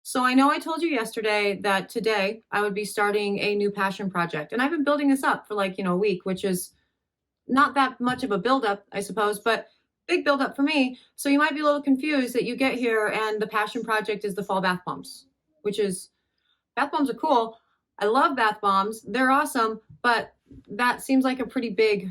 So I know I told you yesterday that today I would be starting a new passion project. And I've been building this up for like, a week, which is not that much of a buildup, I suppose, but big buildup for me. So you might be a little confused that you get here and the passion project is the fall bath bombs, which is bath bombs are cool. I love bath bombs. They're awesome, but that seems like a pretty big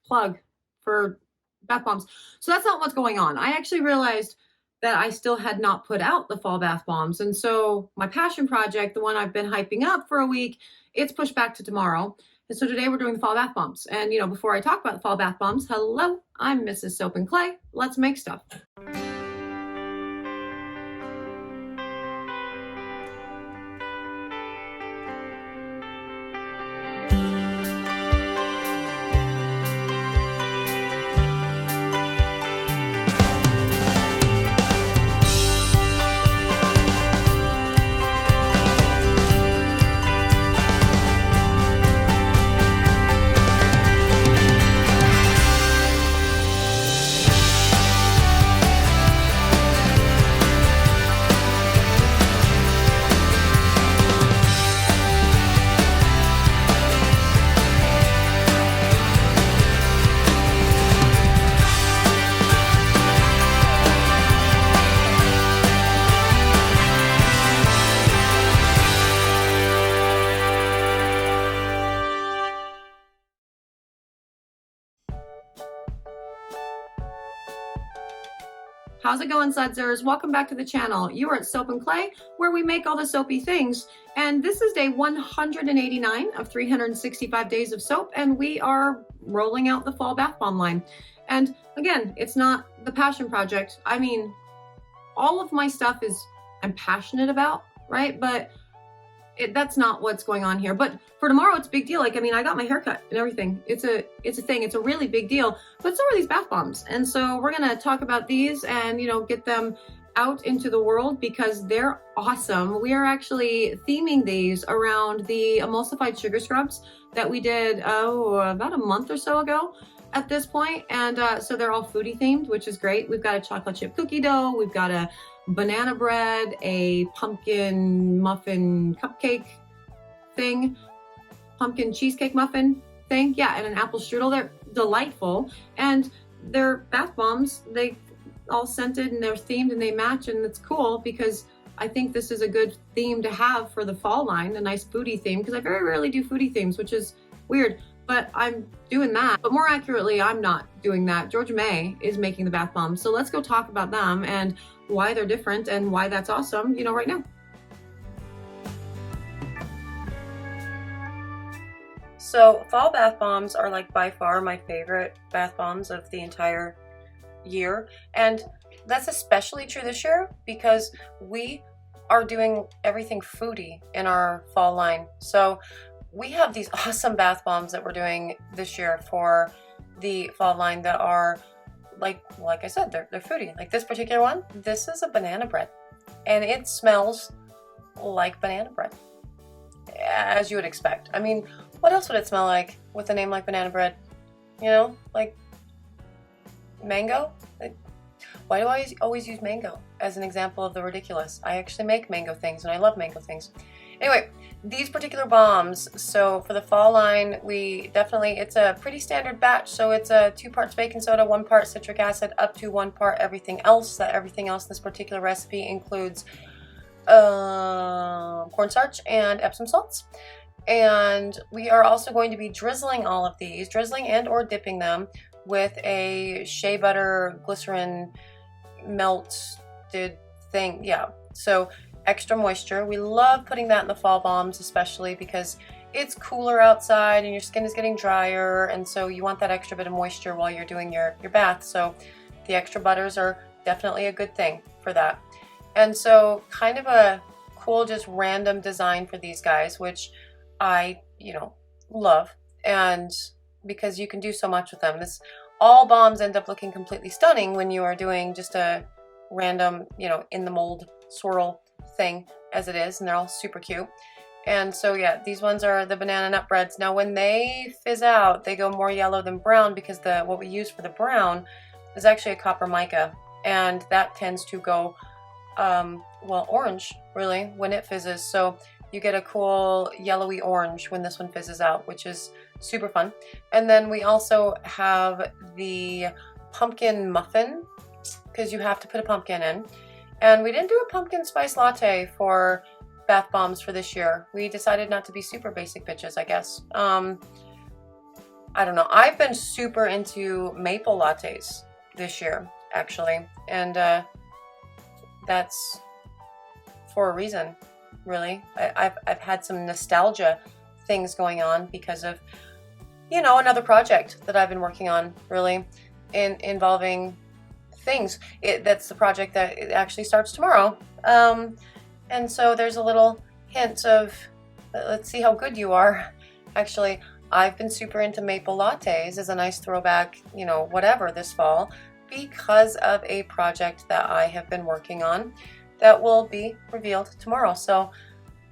plug for bath bombs. So that's not what's going on. I actually realized that I still had not put out the fall bath bombs. And so my passion project, the one I've been hyping up for a week, it's pushed back to tomorrow. And so today we're doing the fall bath bombs. And before I talk about the fall bath bombs, hello, I'm Mrs. Soap and Clay. Let's make stuff. How's it going, Sudsers? Welcome back to the channel. You are at Soap and Clay, where we make all the soapy things. And this is day 189 of 365 days of soap, and we are rolling out the fall bath bomb line. And again, it's not the passion project. I mean, all of my stuff I'm passionate about, right? But that's not what's going on here. But for tomorrow, it's a big deal. I got my haircut and everything. It's a thing. It's a really big deal. But so are these bath bombs. And so we're gonna talk about these and get them out into the world because they're awesome. We are actually theming these around the emulsified sugar scrubs that we did about a month or so ago at this point. And so they're all foodie themed, which is great. We've got a chocolate chip cookie dough. We've got a banana bread, a pumpkin muffin cupcake thing, pumpkin cheesecake muffin thing, yeah, and an apple strudel. They're delightful, and they're bath bombs. They all scented and they're themed and they match, and it's cool because I think this is a good theme to have for the fall line, a nice foodie theme, because I very rarely do foodie themes, which is weird, but I'm doing that. But more accurately, I'm not doing that. Georgia May is making the bath bombs. So let's go talk about them and why they're different and why that's awesome, right now. So fall bath bombs are like by far my favorite bath bombs of the entire year. And that's especially true this year because we are doing everything foodie in our fall line. So we have these awesome bath bombs that we're doing this year for the fall line that are like I said, they're foodie. Like this particular one, this is a banana bread and it smells like banana bread, as you would expect. I mean, what else would it smell like with a name like banana bread? Like mango? Why do I always use mango as an example of the ridiculous? I actually make mango things and I love mango things. Anyway, these particular bombs, so for the fall line, it's a pretty standard batch. So it's a 2 parts baking soda, 1 part citric acid, up to 1 part everything else. Everything else in this particular recipe includes cornstarch and Epsom salts. And we are also going to be drizzling all of these, drizzling and or dipping them with a shea butter glycerin melted thing. Yeah, so extra moisture. We love putting that in the fall bombs, especially because it's cooler outside and your skin is getting drier, and so you want that extra bit of moisture while you're doing your bath. So the extra butters are definitely a good thing for that. And so kind of a cool just random design for these guys, which I love, and because you can do so much with them. All bombs end up looking completely stunning when you are doing just a random in the mold swirl thing as it is, and they're all super cute. And so yeah, these ones are the banana nut breads. Now when they fizz out, they go more yellow than brown because what we use for the brown is actually a copper mica, and that tends to go well, orange really when it fizzes. So you get a cool yellowy orange when this one fizzes out, which is super fun. And then we also have the pumpkin muffin, because you have to put a pumpkin in. And we didn't do a pumpkin spice latte for bath bombs for this year. We decided not to be super basic bitches, I guess. I don't know. I've been super into maple lattes this year, actually. And that's for a reason, really. I've had some nostalgia things going on because of, you know, another project that I've been working on, really, involving things. That's the project that it actually starts tomorrow. And so there's a little hint of, let's see how good you are. Actually, I've been super into maple lattes as a nice throwback, you know, whatever, this fall, because of a project that I have been working on that will be revealed tomorrow. So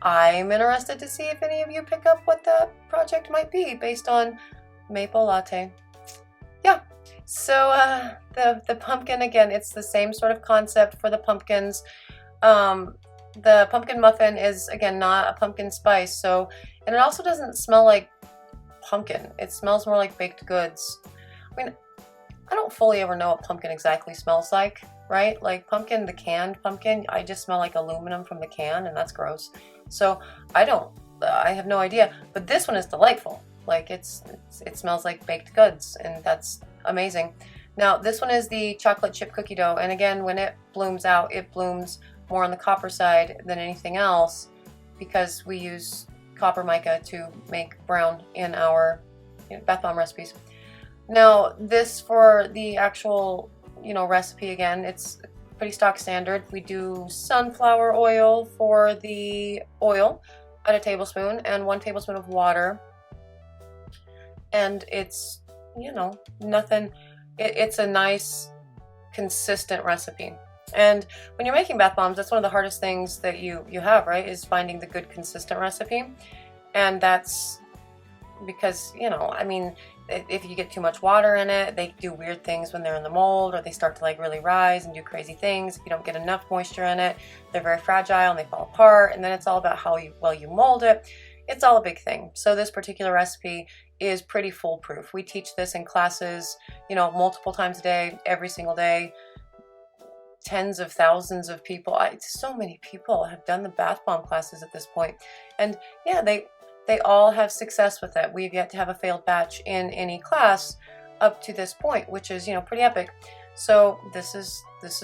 I'm interested to see if any of you pick up what that project might be based on maple latte. Yeah, so the pumpkin, again, it's the same sort of concept for the pumpkins. The pumpkin muffin is, again, not a pumpkin spice, so, and it also doesn't smell like pumpkin. It smells more like baked goods. I mean, I don't fully ever know what pumpkin exactly smells like, right? Like pumpkin, the canned pumpkin, I just smell like aluminum from the can, and that's gross. So I have no idea, but this one is delightful. Like it smells like baked goods, and that's amazing. Now this one is the chocolate chip cookie dough, and again, when it blooms out, it blooms more on the copper side than anything else, because we use copper mica to make brown in our bath bomb recipes. Now this, for the actual recipe, again, it's pretty stock standard. We do sunflower oil for the oil at a tablespoon and 1 tablespoon of water, and it's nothing. It's a nice consistent recipe. And when you're making bath bombs, that's one of the hardest things that you have, right, is finding the good consistent recipe. And that's because, I mean, if you get too much water in it, they do weird things when they're in the mold, or they start to like really rise and do crazy things. If you don't get enough moisture in it, they're very fragile and they fall apart. And then it's all about how well you mold it. It's all a big thing. So this particular recipe is pretty foolproof. We teach this in classes, multiple times a day, every single day. Tens of thousands of people. So many people have done the bath bomb classes at this point. And yeah, they all have success with it. We've yet to have a failed batch in any class up to this point, which is, pretty epic. So this is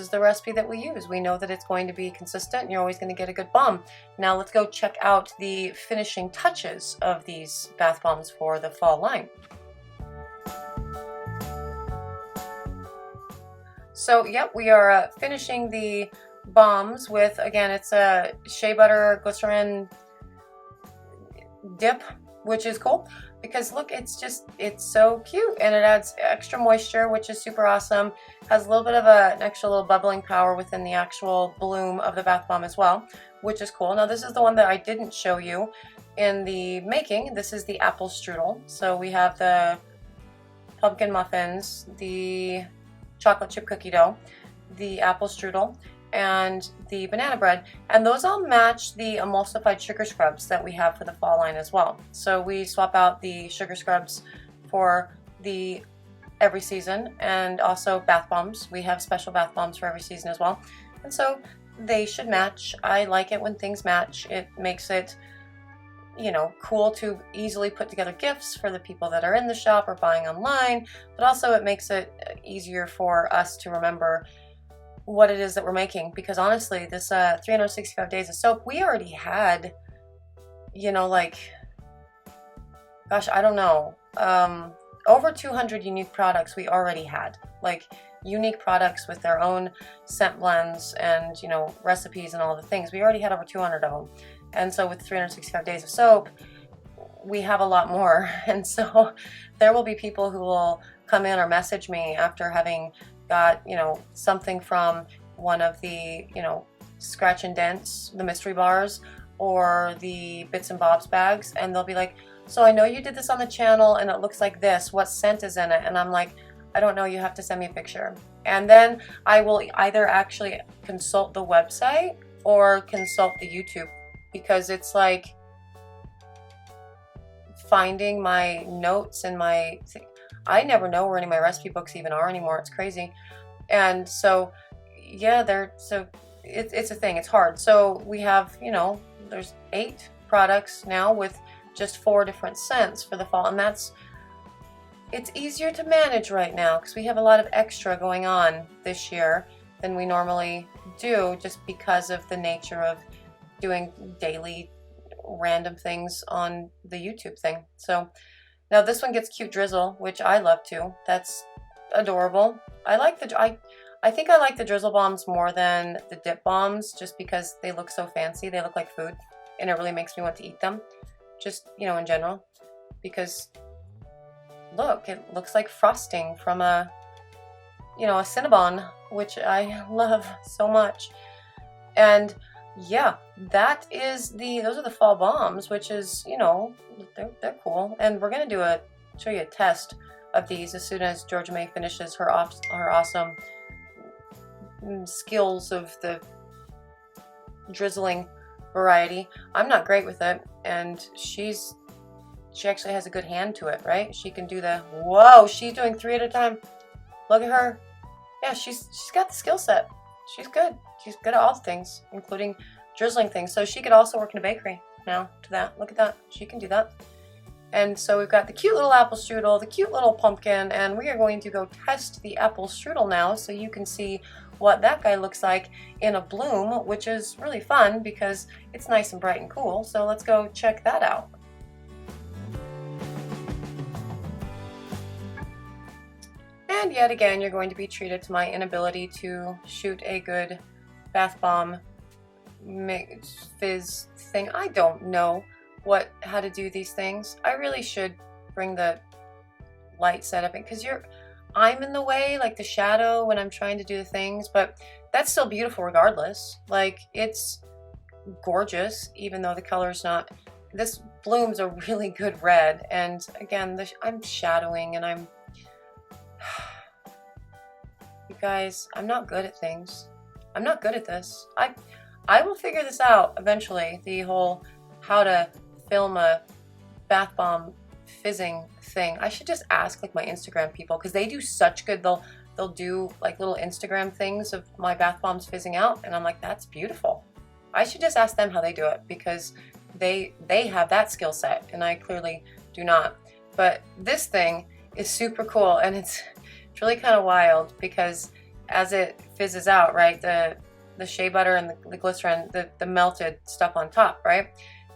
the recipe that we use. We know that it's going to be consistent and you're always going to get a good bomb. Now let's go check out the finishing touches of these bath bombs for the fall line. So yep, we are finishing the bombs with, again, it's a shea butter glycerin dip, which is cool because look, it's so cute, and it adds extra moisture, which is super awesome. Has a little bit of an extra little bubbling power within the actual bloom of the bath bomb as well, which is cool. Now this is the one that I didn't show you in the making. This is the apple strudel. So we have the pumpkin muffins, the chocolate chip cookie dough, the apple strudel, and the banana bread, and those all match the emulsified sugar scrubs that we have for the fall line as well. So we swap out the sugar scrubs for the every season, and also bath bombs. We have special bath bombs for every season as well, and so they should match. I like it when things match. It makes it cool to easily put together gifts for the people that are in the shop or buying online, but also it makes it easier for us to remember what it is that we're making, because honestly, this 365 days of soap, we already had, like, gosh, I don't know, over 200 unique products we already had, like unique products with their own scent blends and, recipes and all the things. We already had over 200 of them. And so with 365 days of soap, we have a lot more. And so there will be people who will come in or message me after having got, something from one of the, scratch and dents, the mystery bars, or the bits and bobs bags. And they'll be like, so I know you did this on the channel and it looks like this. What scent is in it? And I'm like, I don't know, you have to send me a picture. And then I will either actually consult the website or consult the YouTube, because it's like finding my notes and I never know where any of my recipe books even are anymore. It's crazy. And so, yeah, it's a thing. It's hard. So we have, you know, there's 8 products now with just 4 different scents for the fall. And it's easier to manage right now because we have a lot of extra going on this year than we normally do, just because of the nature of doing daily random things on the YouTube thing. So now this one gets cute drizzle, which I love too. That's adorable. I think I like the drizzle bombs more than the dip bombs, just because they look so fancy. They look like food, and it really makes me want to eat them, just, you know, in general. Because look, it looks like frosting from a Cinnabon, which I love so much. And yeah, those are the fall bombs, which is, you know, they're cool. And we're gonna show you a test of these as soon as Georgia May finishes her awesome skills of the drizzling variety. I'm not great with it, and she actually has a good hand to it, right? She can do whoa, she's doing 3 at a time. Look at her. Yeah, she's got the skill set. She's good. She's good at all things, including drizzling things. So she could also work in a bakery now to that. Look at that. She can do that. And so we've got the cute little apple strudel, the cute little pumpkin, and we are going to go test the apple strudel now so you can see what that guy looks like in a bloom, which is really fun because it's nice and bright and cool. So let's go check that out. And yet again, you're going to be treated to my inability to shoot a good bath bomb fizz thing. I don't know how to do these things. I really should bring the light setup in, because I'm in the way, like the shadow when I'm trying to do the things, but that's still beautiful regardless. Like, it's gorgeous, even though the color's not. This bloom's a really good red, and again, I'm shadowing, and I'm you guys, I'm not good at things. I'm not good at this. I will figure this out eventually, the whole how to film a bath bomb fizzing thing. I should just ask like my Instagram people, because they do such good, they'll do like little Instagram things of my bath bombs fizzing out, and I'm like, that's beautiful. I should just ask them how they do it, because they have that skill set and I clearly do not. But this thing is super cool, and it's really kind of wild, because as it fizzes out, right, the shea butter and the glycerin, the melted stuff on top, right,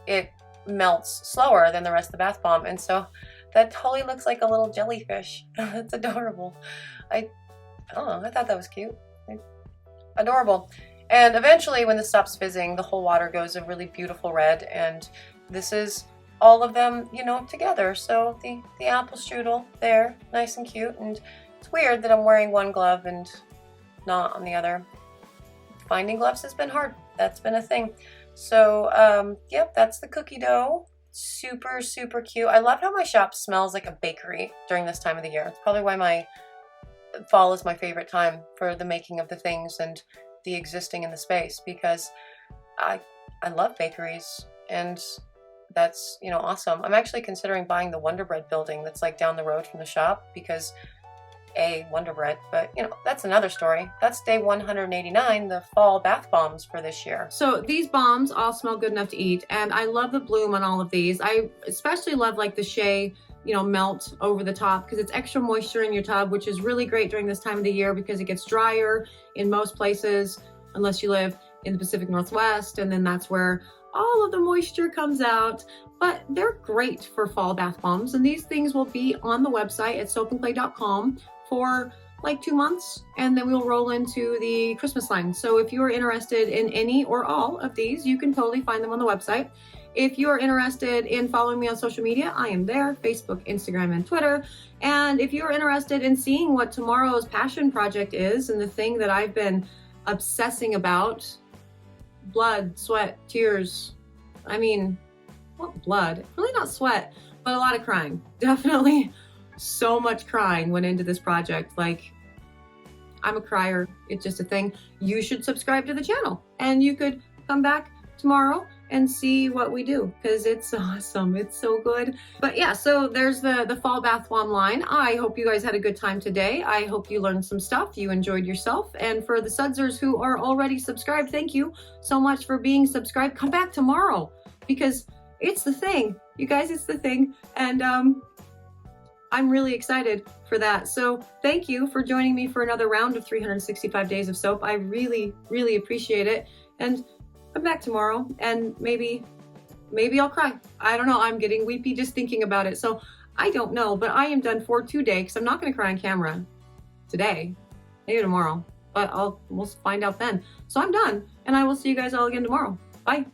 it melts slower than the rest of the bath bomb, and so that totally looks like a little jellyfish. It's adorable. I don't know, I thought that was cute. Adorable. And eventually, when this stops fizzing, the whole water goes a really beautiful red, and this is all of them, you know, together. So the apple strudel there, nice and cute, and it's weird that I'm wearing one glove and not on the other. Finding gloves has been hard. That's been a thing. So, yep, that's the cookie dough. Super, super cute. I love how my shop smells like a bakery during this time of the year. It's probably why my fall is my favorite time for the making of the things and the existing in the space, because I love bakeries, and that's, you know, awesome. I'm actually considering buying the Wonder Bread building that's like down the road from the shop, because Wonder Bread, but you know, that's another story. That's day 189, the fall bath bombs for this year. So these bombs all smell good enough to eat, and I love the bloom on all of these. I especially love like the shea, you know, melt over the top, because it's extra moisture in your tub, which is really great during this time of the year, because it gets drier in most places unless you live in the Pacific Northwest, and then that's where all of the moisture comes out. But they're great for fall bath bombs, and these things will be on the website at soapandclay.com for like 2 months, and then we'll roll into the Christmas line. So if you're interested in any or all of these, you can totally find them on the website. If you're interested in following me on social media, I am there, Facebook, Instagram, and Twitter. And if you're interested in seeing what tomorrow's passion project is, and the thing that I've been obsessing about, blood, sweat, tears, I mean, what blood? Really not sweat, but a lot of crying. Definitely So much crying went into this project. Like, I'm a crier. It's just a thing. You should subscribe to the channel, and you could come back tomorrow and see what we do, because it's awesome. It's so good. But yeah, so there's the fall bath bomb line. I hope you guys had a good time today. I hope you learned some stuff, you enjoyed yourself. And for the Sudsers who are already subscribed, thank you so much for being subscribed. Come back tomorrow, because it's the thing, you guys. It's the thing. And I'm really excited for that. So thank you for joining me for another round of 365 days of soap. I really, really appreciate it. And come back tomorrow, and maybe I'll cry. I don't know. I'm getting weepy just thinking about it. So I don't know, but I am done for today, because I'm not going to cry on camera today, maybe tomorrow, but we'll find out then. So I'm done, and I will see you guys all again tomorrow. Bye.